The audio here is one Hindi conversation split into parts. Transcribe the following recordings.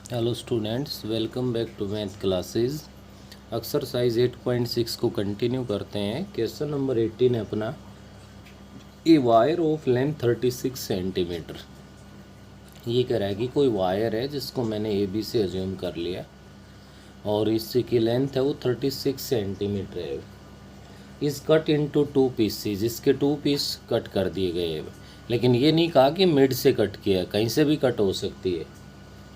Hello students, welcome back to math classes. Exercise 8.6 को कंटिन्यू करते हैं। क्वेश्चन नंबर 18 है अपना। A wire of length 36 centimetre. ये कह रहा है कि कोई वायर है जिसको मैंने ए बी से अज्यूम कर लिया और इसकी की लेंथ है वो 36 सेंटीमीटर है। इस कट इनटू टू पीसेज, इसके टू पीस कट कर दिए गए हैं। लेकिन ये नहीं कहा कि मिड से कट किया, कहीं से भी कट हो सकती है।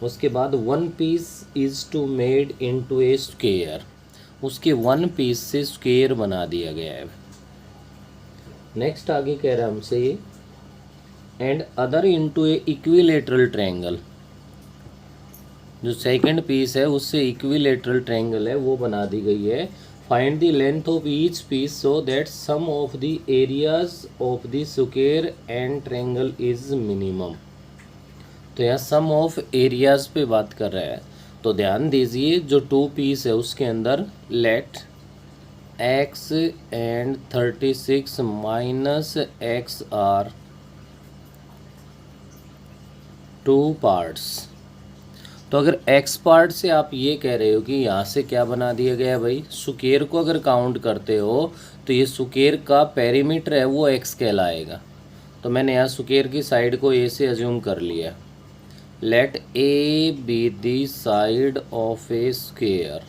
उसके बाद one piece is to made into a square, उसके वन पीस से स्क्वेयर बना दिया गया है। नेक्स्ट आगे कह रहा है हमसे ये and other into A equilateral triangle. जो सेकंड पीस है उससे इक्विलेटरल ट्रायंगल है वो बना दी गई है। Find the length of each piece so that sum of the areas of the square and triangle is minimum. तो यहाँ सम ऑफ एरियाज पे बात कर रहा है, तो ध्यान दीजिए जो टू पीस है उसके अंदर let x and 36 minus x are two parts. तो अगर x पार्ट से आप ये कह रहे हो कि यहाँ से क्या बना दिया गया है भाई, स्क्वायर को अगर काउंट करते हो तो ये स्क्वायर का पेरीमीटर है वो x कहलाएगा। तो मैंने यहाँ स्क्वायर की साइड को a से अज्यूम कर लिया। Let a be the side of a square.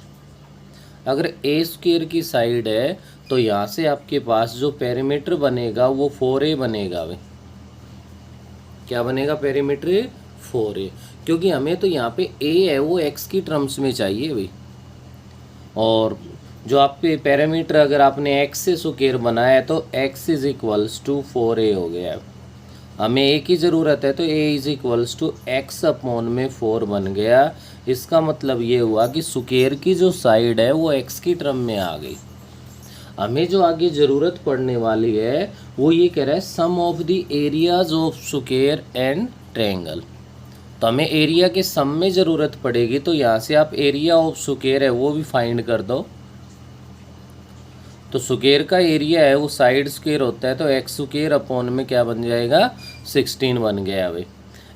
अगर ए स्क्वेयर की साइड है तो यहाँ से आपके पास जो पेरीमीटर बनेगा वो 4a बनेगा भाई। क्या बनेगा पेरीमीटर? 4a, क्योंकि हमें तो यहाँ पे a है वो x की टर्म्स में चाहिए भाई। और जो आपके पैरामीटर अगर आपने x से स्क्वेयर बनाया है तो x is equals to 4a हो गया है। हमें a की ज़रूरत है तो a is equals to x upon में 4 बन गया। इसका मतलब ये हुआ कि स्क्वेयर की जो साइड है वो x की टर्म में आ गई। हमें जो आगे ज़रूरत पड़ने वाली है वो ये कह रहा है sum of the areas of square and triangle. तो हमें एरिया के सम में ज़रूरत पड़ेगी, तो यहाँ से आप एरिया ऑफ स्क्वेयर है वो भी फाइंड कर दो। तो स्क्वेयर का एरिया है वो साइड स्क्वेयर होता है, तो एक्स स्क्वेयर अपॉन में क्या बन जाएगा 16 बन गया भाई।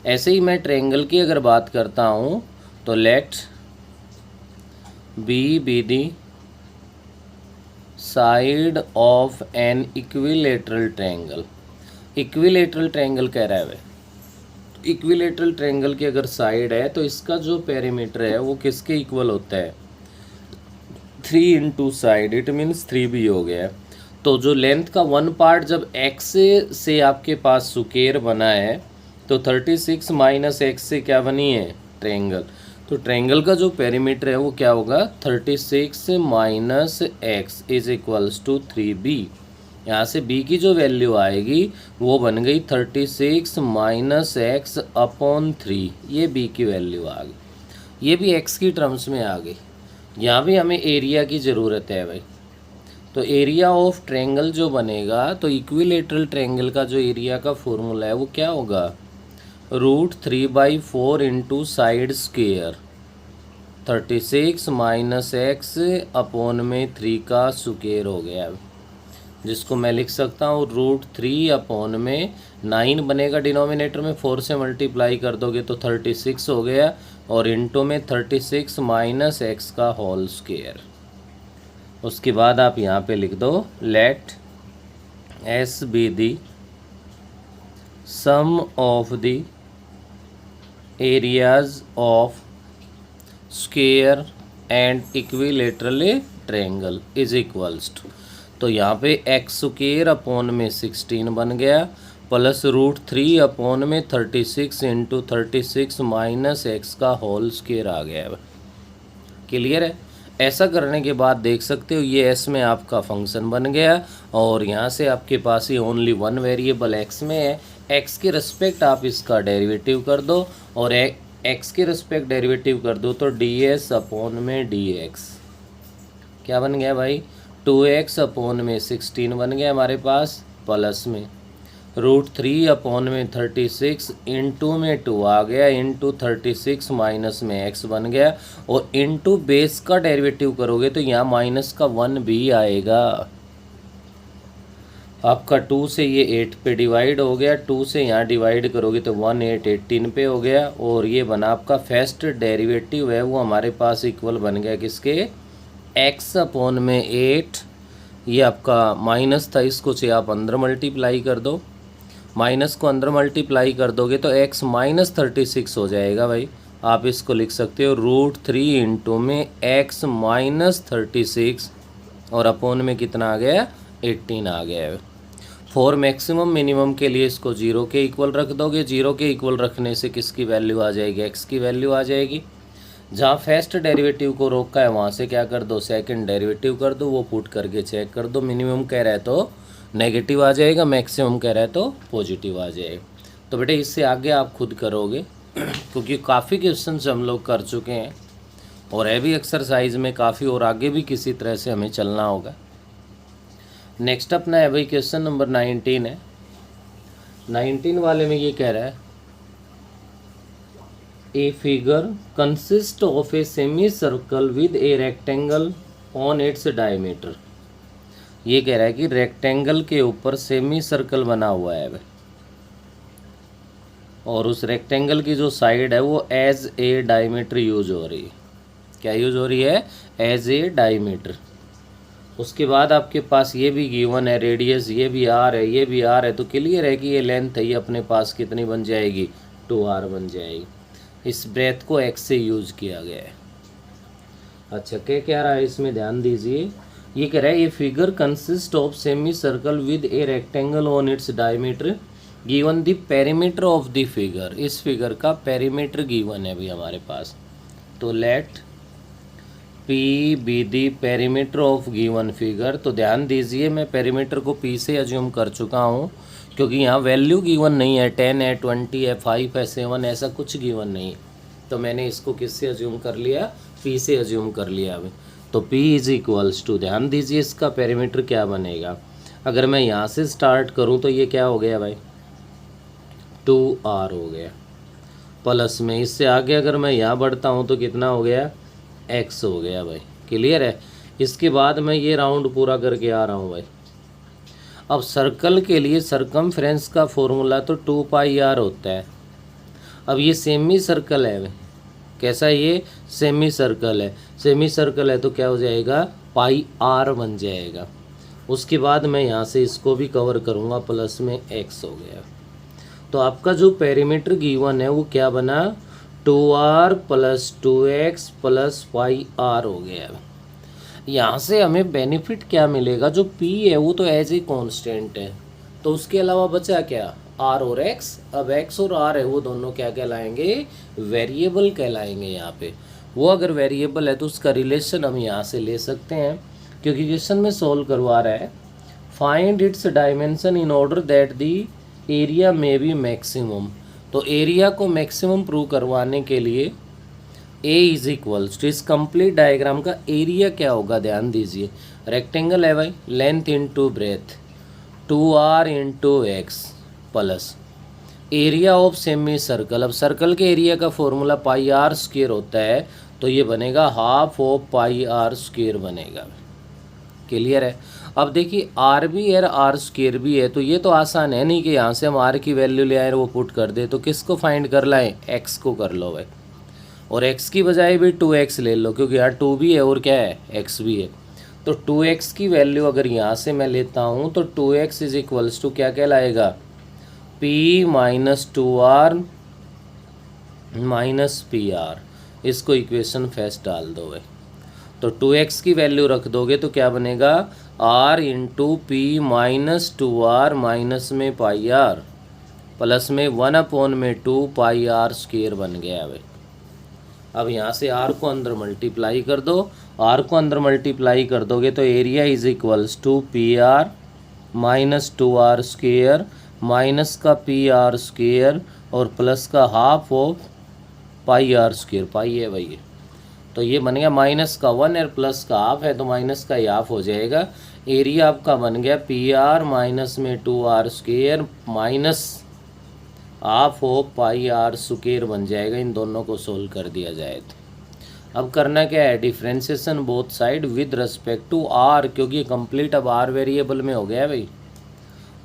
ऐसे ही मैं ट्रायंगल की अगर बात करता हूँ तो let b be the side of an equilateral triangle. Equilateral triangle कह रहा है भाई। इक्विलेटरल ट्रायंगल की अगर साइड है तो इसका जो पेरीमीटर है वो किसके इक्वल होता है? 3 into side, it means 3b हो गया। तो जो लेंथ का वन पार्ट जब x से आपके पास स्क्वेयर बना है तो 36 माइनस एक्स से क्या बनी है? ट्रायंगल। तो ट्रायंगल का जो पेरीमीटर है वो क्या होगा? 36 minus x is equals to 3b। यहाँ से b की जो वैल्यू आएगी वो बन गई 36 माइनस एक्स अपॉन 3। ये b की वैल्यू आ गई, ये भी x की टर्म्स में आ गई। यहाँ भी हमें एरिया की ज़रूरत है भाई। तो एरिया ऑफ ट्रायंगल जो बनेगा तो इक्विलेटरल ट्रायंगल का जो एरिया का फॉर्मूला है वो क्या होगा? √3/4 into side square 36 minus x upon में 3 का स्क्वेयर हो गया, जिसको मैं लिख सकता हूँ √3 अपॉन में 9 बनेगा डिनोमिनेटर में, 4 से मल्टीप्लाई कर दोगे तो 36 हो गया, और इंटू में 36 माइनस एक्स का होल स्क्वेयर। उसके बाद आप यहाँ पे लिख दो let S be the sum of the areas of square and equilateral triangle is equals to. तो यहाँ पे एक्स स्क्वेयर अपॉन में 16 बन गया प्लस √3 अपॉन में 36 इंटू 36 माइनस एक्स का होल स्क्वेयर आ गया है। क्लियर है? ऐसा करने के बाद देख सकते हो ये एस में आपका फंक्शन बन गया और यहाँ से आपके पास ही ओनली वन वेरिएबल एक्स में है। एक्स के रिस्पेक्ट आप इसका डेरिवेटिव कर दो और एक्स के रिस्पेक्ट डेरिवेटिव कर दो तो डी एस अपॉन में डी एक्स क्या बन गया भाई? 2x अपॉन में 16 बन गया हमारे पास, प्लस में √3 अपॉन में 36 इंटू में 2 आ गया, इंटू 36 माइनस में x बन गया, और इंटू बेस का डेरिवेटिव करोगे तो यहाँ माइनस का 1 भी आएगा। आपका 2 से ये 8 पे डिवाइड हो गया, 2 से यहाँ डिवाइड करोगे तो 1 8 18 पे हो गया, और ये बना आपका फर्स्ट डेरिवेटिव है वो हमारे पास इक्वल बन गया किसके, x अपॉन में 8। ये आपका माइनस था, इसको से आप अंदर मल्टीप्लाई कर दो, माइनस को अंदर मल्टीप्लाई कर दोगे तो x माइनस 36 हो जाएगा भाई। आप इसको लिख सकते हो √3 इंटू में x माइनस 36 और अपॉन में कितना आ गया, 18 आ गया है। फॉर मैक्सिमम मिनिमम के लिए इसको 0 के इक्वल रख दोगे, 0 के इक्वल रखने से किसकी वैल्यू आ जाएगी, x की वैल्यू आ जाएगी। जहाँ फर्स्ट डेरिवेटिव को रोका है वहाँ से क्या कर दो, सेकंड डेरिवेटिव कर दो, वो पुट करके चेक कर दो। मिनिमम कह रहा है तो नेगेटिव आ जाएगा, मैक्सिमम कह रहा है तो पॉजिटिव आ जाएगा। तो बेटे इससे आगे आप खुद करोगे क्योंकि काफ़ी क्वेश्चन हम लोग कर चुके हैं और है भी एक्सरसाइज में काफ़ी, और आगे भी किसी तरह से हमें चलना होगा। नेक्स्ट अपना है भाई क्वेश्चन नंबर 19 है। 19 वाले में ये कह रहा है a figure consist of a semi circle with a rectangle on its diameter. ये कह रहा है कि रेक्टेंगल के ऊपर सेमी सर्कल बना हुआ है भाई, और उस रेक्टेंगल की जो साइड है वो एज ए डायमीटर यूज हो रही है। क्या यूज हो रही है, एज ए डायमीटर। उसके बाद आपके पास ये भी गिवन है, रेडियस ये भी आर है, ये भी आर है, तो क्लियर है कि ये लेंथ है, ये अपने पास कितनी बन जाएगी, 2r बन जाएगी। इस ब्रेथ को x से यूज किया गया है। अच्छा क्या कह रहा है इसमें, ध्यान दीजिए। ये कह रहा है ये figure consist of semi circle with a rectangle on its diameter given the perimeter of the figure. इस फिगर का पेरीमीटर गिवन है भी हमारे पास, तो let P be the perimeter of given figure. तो ध्यान दीजिए मैं पेरीमीटर को P से अज्यूम कर चुका हूँ क्योंकि यहाँ वैल्यू गिवन नहीं है, 10 है, 20 है, 5 है, 7 ऐसा कुछ गिवन नहीं है, तो मैंने इसको किससे अज्यूम कर लिया, P से अज्यूम कर लिया अभी। तो P इज इक्वल्स टू, ध्यान दीजिए इसका पेरीमीटर क्या बनेगा। अगर मैं यहाँ से स्टार्ट करूँ तो ये क्या हो गया भाई, 2r हो गया, प्लस में इससे आगे अगर मैं यहाँ बढ़ता हूँ तो कितना हो गया, x हो गया भाई। क्लियर है। इसके बाद मैं ये राउंड पूरा करके आ रहा हूँ भाई। अब सर्कल के लिए सरकमफ्रेंस का फॉर्मूला तो 2πr होता है। अब ये सेमी सर्कल है भाई, कैसा, ये सेमी सर्कल है, सेमी सर्कल है तो क्या हो जाएगा, πr बन जाएगा। उसके बाद मैं यहाँ से इसको भी कवर करूँगा, प्लस में x हो गया। तो आपका जो पेरीमीटर गिवन है वो क्या बना, 2r plus 2x plus πr हो गया। यहाँ से हमें बेनिफिट क्या मिलेगा, जो p है वो तो एज ए कांस्टेंट है, तो उसके अलावा बचा क्या, r और x। अब x और r है वो दोनों क्या कहलाएंगे, वेरिएबल कहलाएंगे। यहाँ पे वो अगर वेरिएबल है तो उसका रिलेशन हम यहाँ से ले सकते हैं, क्योंकि क्वेश्चन में सोल्व करवा रहा है find its dimension in order that the area में बी मैक्सिमम। तो एरिया को मैक्सिमम प्रूव करवाने के लिए ए इज इक्वल्स टू, इस कंप्लीट डायग्राम का एरिया क्या होगा, ध्यान दीजिए। रेक्टेंगल है भाई, length into breadth, 2r into x plus area of semi circle. अब सर्कल के एरिया का फॉर्मूला πr² होता है, तो ये बनेगा हाफ ऑफ πr² बनेगा। क्लियर है। अब देखिए r भी है, r² भी है, तो ये तो आसान है नहीं कि यहाँ से हम r की वैल्यू ले आए वो पुट कर दे। तो किसको फाइंड कर लाएं, x को कर लो भाई, और x की बजाय भी 2x ले लो, क्योंकि यहाँ 2 भी है और क्या है, x भी है। तो 2x की वैल्यू अगर यहाँ से मैं लेता हूँ तो 2x इज इक्वल्स टू क्या कहलाएगा, p minus 2r minus pr। इसको इक्वेशन फर्स्ट डाल दो भाई, तो 2x की वैल्यू रख दोगे तो क्या बनेगा, r into P minus 2r minus में πr प्लस में 1/2 πr² बन गया भाई। अब यहाँ से r को अंदर मल्टीप्लाई कर दो, r को अंदर मल्टीप्लाई कर दोगे तो area is equals to pr minus 2r² minus का pr² और प्लस का हाफ ऑफ πr², पाई है भाई। तो ये बन गया माइनस का 1 और प्लस का हाफ है तो माइनस का हाफ हो जाएगा। एरिया आपका बन गया pr माइनस में 2r² minus half of πr² बन जाएगा। इन दोनों को सोल्व कर दिया जाए तो अब करना क्या है, differentiation both side with respect to r, क्योंकि कंप्लीट अब r वेरिएबल में हो गया भाई।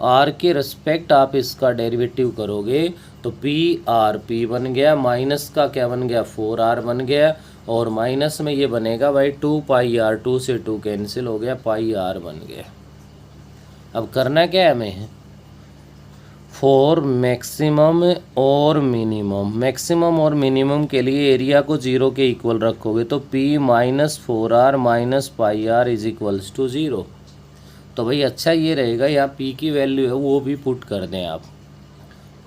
आर के रिस्पेक्ट आप इसका डेरिवेटिव करोगे तो पी आर पी बन गया, माइनस का क्या बन गया 4r बन गया, और माइनस में ये बनेगा भाई 2 पाई आर, 2 से 2 कैंसिल हो गया, पाई आर बन गया। अब करना क्या है हमें, फॉर मैक्सिमम और मिनिमम, मैक्सिमम और मिनिमम के लिए एरिया को 0 के इक्वल रखोगे तो p minus 4r minus pi r is equals to 0। तो भाई अच्छा ये रहेगा, यहाँ p की वैल्यू है वो भी पुट कर दें आप।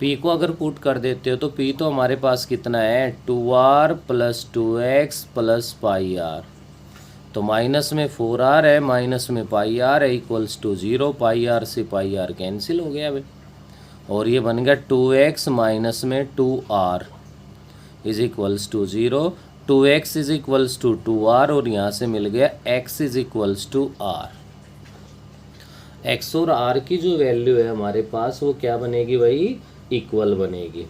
p को अगर पुट कर देते हो तो p तो हमारे पास कितना है 2r plus 2x plus pi r, तो माइनस में 4r है, माइनस में पाई आर है, इक्वल्स टू 0, पाई आर से पाई आर कैंसिल हो गया भाई, और ये बन गया 2x माइनस में 2r is equals to 0, 2x is equals to 2r, और यहाँ से मिल गया x is equals to r। x और r की जो वैल्यू है हमारे पास वो क्या बनेगी भाई, इक्वल बनेगी।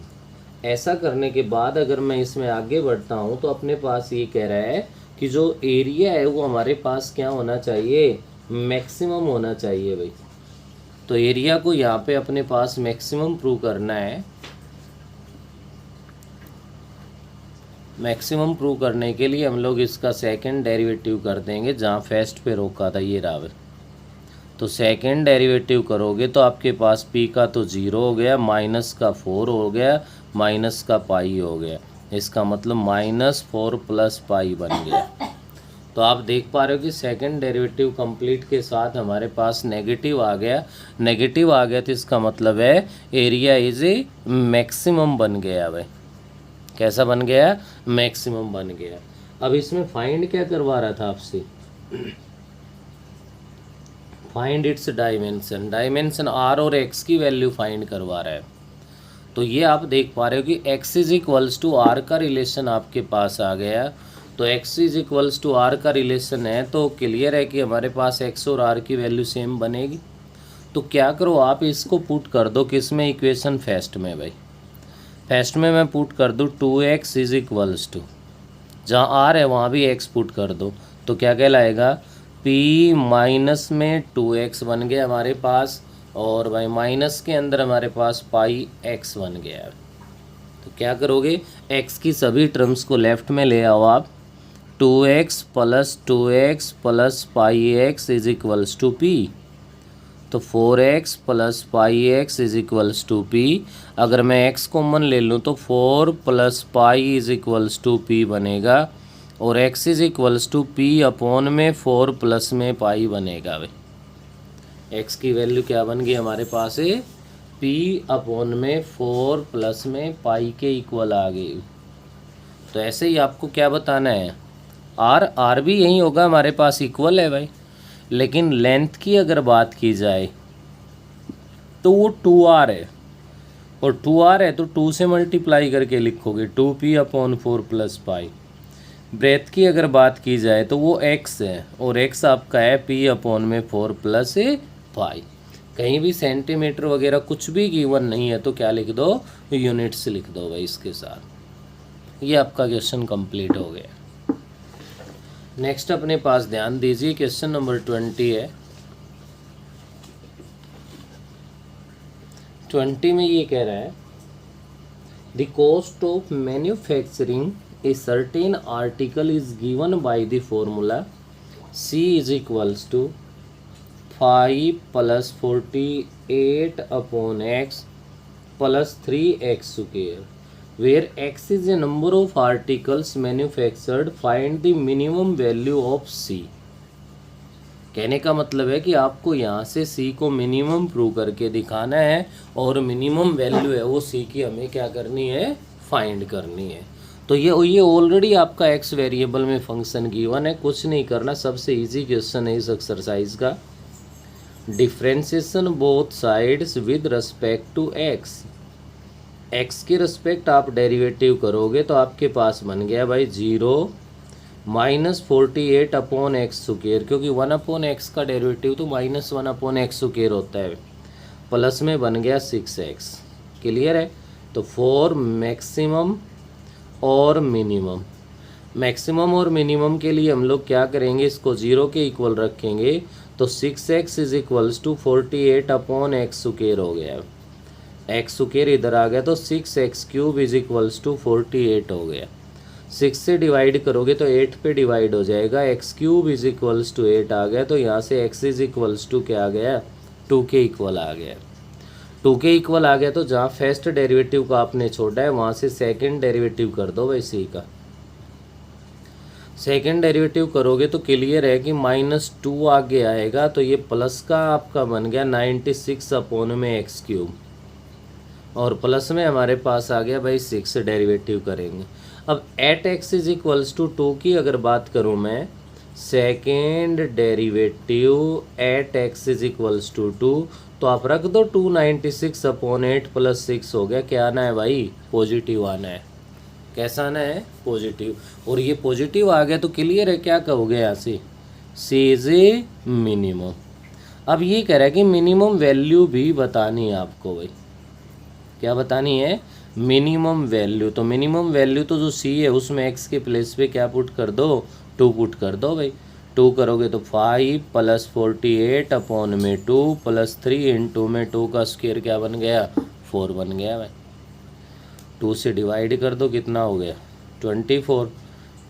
ऐसा करने के बाद अगर मैं इसमें आगे बढ़ता हूँ तो अपने पास ये कह रहा है कि जो एरिया है वो हमारे पास क्या होना चाहिए, मैक्सिमम होना चाहिए भाई। तो एरिया को यहाँ पे अपने पास मैक्सिमम प्रूव करना है। मैक्सिमम प्रूव करने के लिए हम लोग इसका सेकंड डेरिवेटिव कर देंगे, जहाँ फर्स्ट पे रोका था ये रावर। तो सेकंड डेरिवेटिव करोगे तो आपके पास p का तो 0 हो गया, माइनस का 4 हो गया, माइनस का पाई हो गया, इसका मतलब -4 प्लस पाई बन गया। तो आप देख पा रहे हो कि सेकंड डेरिवेटिव कंप्लीट के साथ हमारे पास नेगेटिव आ गया, नेगेटिव आ गया तो इसका मतलब है एरिया इज ए मैक्सिमम बन गया भाई। कैसा बन गया, मैक्सिमम बन गया। अब इसमें फाइंड क्या करवा रहा था आपसे, find its dimension, dimension r और x की वैल्यू फाइंड करवा रहा है। तो ये आप देख पा रहे हो कि x is equals to r का रिलेशन आपके पास आ गया। तो x is equals to r का रिलेशन है तो क्लियर है कि हमारे पास x और r की वैल्यू सेम बनेगी। तो क्या करो आप इसको पुट कर दो किस में, इक्वेशन फर्स्ट में भाई। फर्स्ट में मैं पुट कर दूँ 2x इज इक्वल्स टू, जहाँ r है वहाँ भी x पुट कर दो, तो क्या कहलाएगा p माइनस में 2x बन गया हमारे पास, और भाई माइनस के अंदर हमारे पास पाई x बन गया। तो क्या करोगे, x की सभी टर्म्स को लेफ्ट में ले आओ आप, 2x plus pi x is equals to p, तो 4x plus pi x is equals to p। अगर मैं x कॉमन ले लूँ तो 4 plus pi is equals to p बनेगा, और x is equals to p upon में 4 प्लस में पाई बनेगा भाई। x की वैल्यू क्या बन गई हमारे पास है p अपॉन में 4 प्लस में पाई के इक्वल आ गई। तो ऐसे ही आपको क्या बताना है, r भी यही होगा हमारे पास, इक्वल है भाई। लेकिन लेंथ की अगर बात की जाए तो वो 2r है, और 2r है तो 2 से मल्टीप्लाई करके लिखोगे 2p अपॉन 4 प्लस पाई। ब्रेथ की अगर बात की जाए तो वो x है, और x आपका है p अपॉन में 4 प्लस पाई। कहीं भी सेंटीमीटर वगैरह कुछ भी गिवन नहीं है तो क्या लिख दो, यूनिट्स लिख दो भाई इसके साथ। ये आपका क्वेश्चन कंप्लीट हो गया। नेक्स्ट अपने पास ध्यान दीजिए, क्वेश्चन नंबर 20 है। 20 में ये कह रहा है the cost of manufacturing a certain article is given by the formula C is equals to 5 plus 48 upon x plus 3x square, where x is a number of articles manufactured, find the minimum value of C। कहने का मतलब है कि आपको यहाँ से C को मिनिमम प्रूव करके दिखाना है, और मिनिमम वैल्यू है वो C की हमें क्या करनी है, फाइंड करनी है। तो ये ऑलरेडी आपका x वेरिएबल में फंक्शन गिवन है, कुछ नहीं करना। सबसे इजी क्वेश्चन है इस एक्सरसाइज का, differentiation both sides with respect to x। x के रिस्पेक्ट आप डेरिवेटिव करोगे तो आपके पास बन गया भाई 0 माइनस 48 अपॉन एक्स स्क्वायर, क्योंकि 1 अपॉन एक्स का डेरिवेटिव तो -1 अपॉन एक्स स्क्वायर होता है, प्लस में बन गया 6x। क्लियर है। तो फॉर मैक्सिमम और मिनिमम, मैक्सिमम और मिनिमम के लिए हम लोग क्या करेंगे, इसको 0 के इक्वल रखेंगे तो 6x is equals to 48 upon x square हो गया। एक्स स्क्वायर इधर आ गया तो 6x cube is equals to 48 हो गया। 6 से डिवाइड करोगे तो 8 पे डिवाइड हो जाएगा, x cube is equals to 8 आ गया। तो यहाँ से x इज इक्वल्स टू क्या आ गया, 2 के इक्वल आ गया। 2 के इक्वल आ गया तो जहाँ फर्स्ट डेरिवेटिव का आपने छोड़ा है वहाँ से सेकंड डेरिवेटिव कर दो वैसे ही का। सेकंड डेरिवेटिव करोगे तो क्लियर है कि -2 आगे आएगा, तो ये प्लस का आपका बन गया 96 अपॉन में एक्स क्यूब, और प्लस में हमारे पास आ गया भाई 6 डेरिवेटिव करेंगे। अब at x is equals to 2 की अगर बात करूँ मैं, second derivative at x is equals to 2, तो आप रख दो 296 अपॉन 8 प्लस 6 हो गया। क्या आना है भाई, पॉजिटिव आना है। कैसा आना है, पॉजिटिव। और ये पॉजिटिव आ गया तो क्लियर है, क्या कहोगे यहाँ से, सी इज ए मिनिमम। अब ये कह रहा है कि मिनिमम वैल्यू भी बतानी है आपको भाई, क्या बतानी है, मिनिमम वैल्यू। तो मिनिमम वैल्यू तो जो सी है उसमें एक्स के प्लेस पे क्या पुट कर दो, 2 पुट कर दो भाई। 2 करोगे तो 5 प्लस 48 अपॉन में 2 प्लस 3 इंटू में 2 का स्क्वायर क्या बन गया, 4 बन गया भाई। 2 से डिवाइड कर दो, कितना हो गया 24।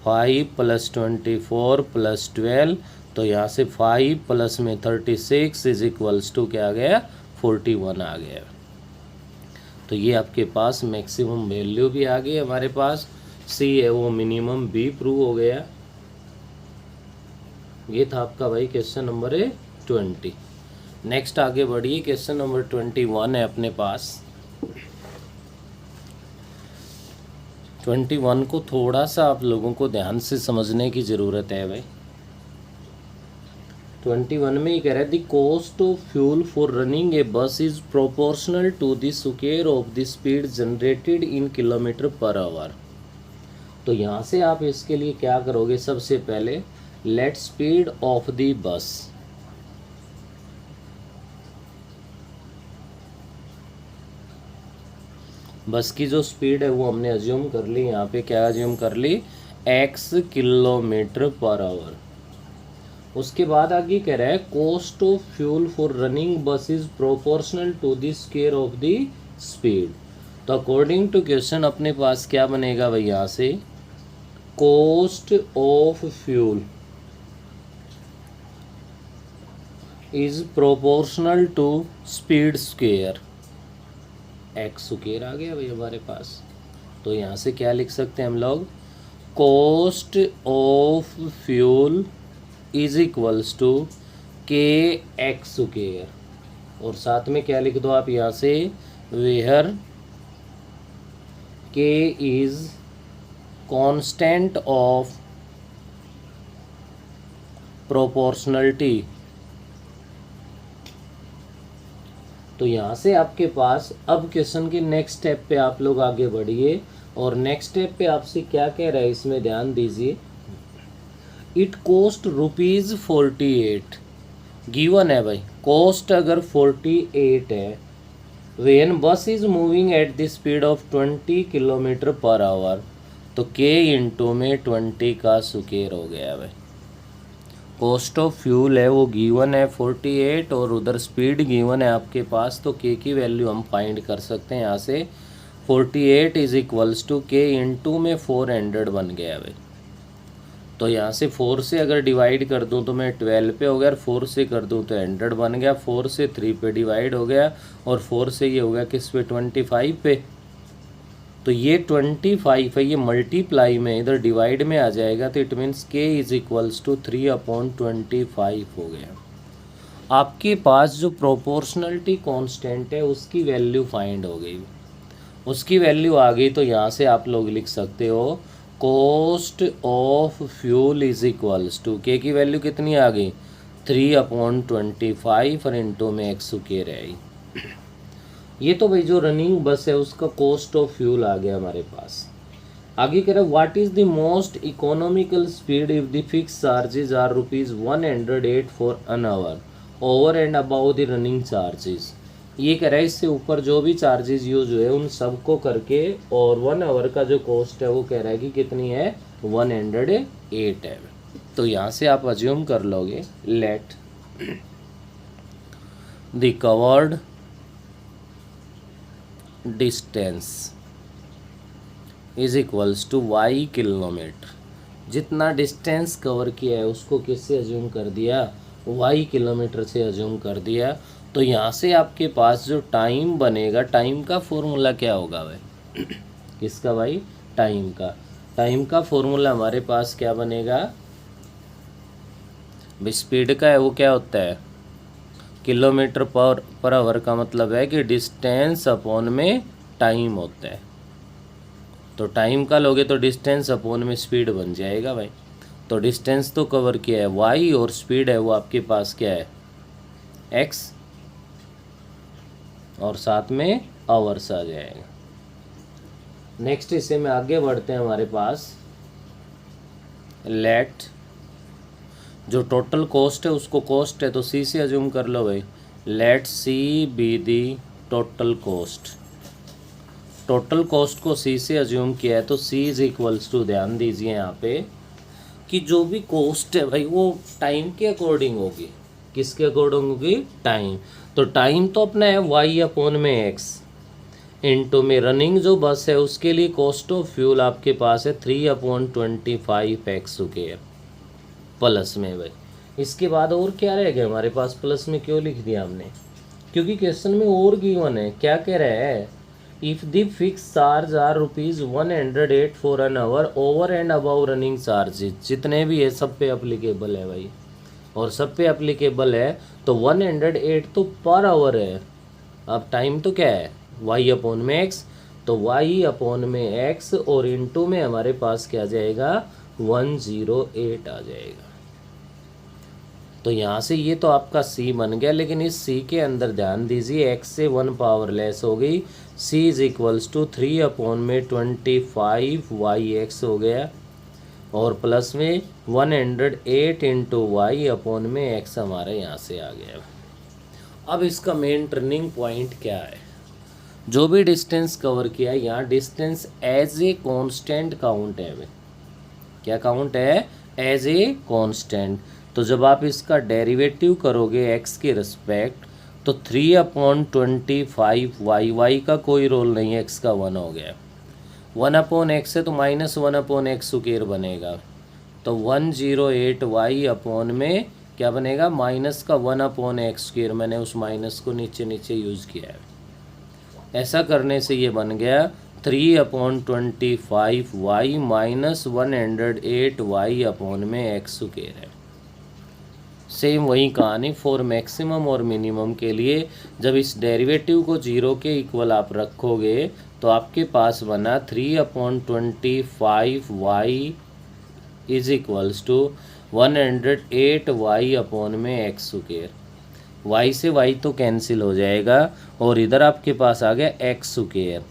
5 प्लस 24 प्लस 12, तो यहाँ से 5 प्लस में 36 इज इक्वल्स टू क्या आ गया, 41 आ गया। तो ये आपके पास मैक्सिमम वैल्यू भी आ गई हमारे पास, सी है वो मिनिमम भी प्रूव हो गया। ये था आपका भाई क्वेश्चन नंबर 20। नेक्स्ट आगे बढ़िए, क्वेश्चन नंबर 21 है अपने पास। 21 को थोड़ा सा आप लोगों को ध्यान से समझने की ज़रूरत है भाई। 21 में ही कह रहा है the cost of fuel for running a bus is proportional to the square of the speed generated in kilometre per hour. तो यहाँ से आप इसके लिए क्या करोगे, सबसे पहले let speed of the bus, बस की जो स्पीड है वो हमने अज्यूम कर ली, यहाँ पे क्या अज्यूम कर ली, x किलोमीटर पर आवर। उसके बाद आगे कह रहा है cost of fuel for running bus is proportional to the square of the speed. तो अकॉर्डिंग टू क्वेश्चन अपने पास क्या बनेगा भाई, यहाँ से cost of fuel is proportional to speed square, x square आ गया भाई हमारे पास। तो यहाँ से क्या लिख सकते हैं हम लोग, cost of fuel is equals to k x square, और साथ में क्या लिख दो आप यहाँ से, वेयर के इज कांस्टेंट ऑफ प्रोपोर्शनलिटी। तो यहाँ से आपके पास अब क्वेश्चन के नेक्स्ट स्टेप पे आप लोग आगे बढ़िए, और नेक्स्ट स्टेप पे आपसे क्या कह रहा है इसमें ध्यान दीजिए। इट कॉस्ट ₹48 गिवन है भाई, कॉस्ट अगर 48 है, व्हेन बस is moving at the speed of 20 kilometre per hour, तो के इंटू में 20 का स्क्वायर हो गया भाई। कॉस्ट ऑफ फ्यूल है वो गिवन है 48, और उधर स्पीड गिवन है आपके पास, तो के की वैल्यू हम फाइंड कर सकते हैं यहाँ से। 48 इज इक्वल्स टू के इंटू में 400 बन गया भाई। तो यहाँ से 4 से अगर डिवाइड कर दूँ तो मैं 12 पे हो गया, और 4 से कर दूँ तो 100 बन गया। 4 से 3 पे डिवाइड हो गया, और 4 से ये हो गया किस पे, 25 पे। तो ये 25 है, ये मल्टीप्लाई में इधर डिवाइड में आ जाएगा, तो इट मीन्स के इज इक्वल्स टू 3/25 हो गया। आपके पास जो प्रोपोर्शनलिटी कांस्टेंट है उसकी वैल्यू फाइंड हो गई, उसकी वैल्यू आ गई। तो यहाँ से आप लोग लिख सकते हो cost of fuel is equals to, k की वैल्यू कितनी आ गई, 3/25, और इंटू में एक्स स्क्वायर है। ये तो भाई जो रनिंग बस है उसका कॉस्ट ऑफ फ्यूल आ गया हमारे पास। आगे कह रहा है what is the most economical speed if the fix charges are ₹108 for an hour over and above the running charges. ये कह रहा है इससे ऊपर जो भी चार्जेस यूज हुए उन सबको करके, और 1 आवर का जो कॉस्ट है वो कह रहा है कि कितनी है, 108 है। तो यहाँ से आप अज्यूम कर लोगे let the covered distance is equals to y kilometre. जितना डिस्टेंस कवर किया है उसको किससे अज्यूम कर दिया, वाई किलोमीटर से अज्यूम कर दिया। तो यहाँ से आपके पास जो टाइम बनेगा, टाइम का फॉर्मूला क्या होगा भाई, किसका भाई, टाइम का। टाइम का फॉर्मूला हमारे पास क्या बनेगा, स्पीड का है वो क्या होता है, किलोमीटर पर आवर का मतलब है कि डिस्टेंस अपॉन में टाइम होता है। तो टाइम का लोगे तो डिस्टेंस अपॉन में स्पीड बन जाएगा भाई। तो डिस्टेंस तो कवर किया है वाई, और स्पीड है वो आपके पास क्या है, एक्स, और साथ में आवर्स आ जाएगा। नेक्स्ट इससे में आगे बढ़ते हैं, हमारे पास लेट जो टोटल कॉस्ट है उसको कॉस्ट है तो सी से अज्यूम कर लो भाई, let C be the total cost. Total cost को सी से अज्यूम किया है तो सी इज इक्वल्स टू, ध्यान दीजिए यहाँ पे कि जो भी कॉस्ट है भाई वो टाइम के अकॉर्डिंग होगी। किसके अकॉर्डिंग होगी, टाइम। तो टाइम तो अपना है वाई अपॉन में एक्स, इनटू में रनिंग जो बस है उसके लिए कॉस्ट ऑफ फ्यूल आपके पास है 3/25 एक्स स्क्वायर प्लस में भाई। इसके बाद और क्या रह गया हमारे पास, प्लस में क्यों लिख दिया हमने, क्योंकि क्वेश्चन में और गिवन है। क्या कह रहा है, if the fix charge are ₹108 for an hour over and above running charges, जितने भी है सब पे अप्लीकेबल है भाई, और सब पे अप्लीकेबल है। तो 108 तो पर आवर है। अब टाइम तो क्या है, वाई अपॉन में एक्स, तो वाई अपॉन में एक्स और इनटू में हमारे पास क्या आ जाएगा, 108 आ जाएगा। तो यहाँ से ये तो आपका सी बन गया, लेकिन इस सी के अंदर ध्यान दीजिए एक्स से 1 पावर लेस हो गई, C is equals to 3/25 Y X हो गया, और प्लस में 108 इंटू वाई अपॉन में एक्स हमारे यहाँ से आ गया। अब इसका मेन टर्निंग पॉइंट क्या है, जो भी डिस्टेंस कवर किया है यहाँ distance as a constant count है। क्या काउंट है, एज ए कांस्टेंट। तो जब आप इसका डेरिवेटिव करोगे एक्स के रिस्पेक्ट तो 3/25 वाई का कोई रोल नहीं है, एक्स का 1 हो गया, 1/x है तो -1/x स्क्वायर बनेगा। तो 108 वाई अपॉन में क्या बनेगा, माइनस का 1/x स्क्वायर, मैंने उस माइनस को नीचे नीचे यूज़ किया है। ऐसा करने से ये बन गया 3/25 वाई माइनस 108 वाई अपॉन में एक्स स्क्वायर है। सेम वही कहानी फॉर मैक्सिमम और मिनिमम के लिए, जब इस डेरिवेटिव को 0 के इक्वल आप रखोगे तो आपके पास बना 3/25 y is equals to 108 y upon में एक्स स्क्वायर। वाई से वाई तो कैंसिल हो जाएगा और इधर आपके पास आ गया एक्स स्क्वायर,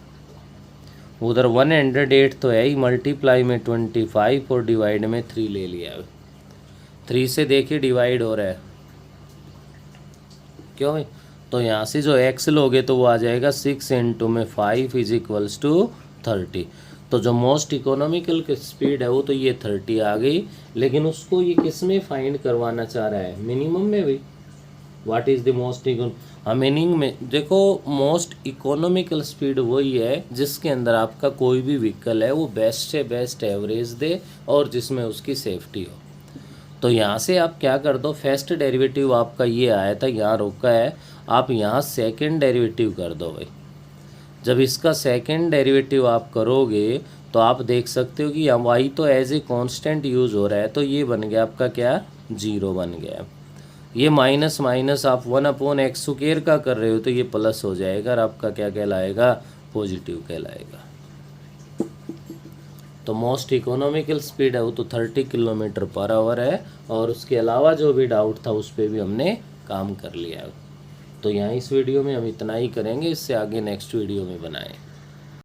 उधर 108 तो है ही, मल्टीप्लाई में 25 और डिवाइड में 3 ले लिया। 3 से देखिए डिवाइड हो रहा है क्यों भाई, तो यहाँ से जो x लोगे तो वो आ जाएगा 6 इंटू में 5 इज इक्वल्स टू 30। तो जो मोस्ट इकोनॉमिकल स्पीड है वो तो ये 30 आ गई, लेकिन उसको ये किस में फाइंड करवाना चाह रहा है, मिनिमम में भाई। What is the most meaning में देखो, मोस्ट इकोनॉमिकल स्पीड वही है जिसके अंदर आपका कोई भी व्हीकल है वो बेस्ट से बेस्ट एवरेज दे और जिसमें उसकी सेफ्टी हो। तो यहाँ से आप क्या कर दो, फर्स्ट डेरिवेटिव आपका ये आया था, यहाँ रोका है, आप यहाँ सेकंड डेरिवेटिव कर दो भाई। जब इसका सेकंड डेरिवेटिव आप करोगे तो आप देख सकते हो कि यहाँ वाई तो एज ए कांस्टेंट यूज़ हो रहा है, तो ये बन गया आपका क्या, 0 बन गया। ये माइनस माइनस आप 1/x स्क्वायर का कर रहे हो तो ये प्लस हो जाएगा और आपका क्या कहलाएगा, पॉजिटिव कहलाएगा। तो मोस्ट इकोनॉमिकल स्पीड है वो तो 30 किलोमीटर पर आवर है, और उसके अलावा जो भी डाउट था उस पर भी हमने काम कर लिया। तो यहाँ इस वीडियो में हम इतना ही करेंगे, इससे आगे नेक्स्ट वीडियो में बनाएं।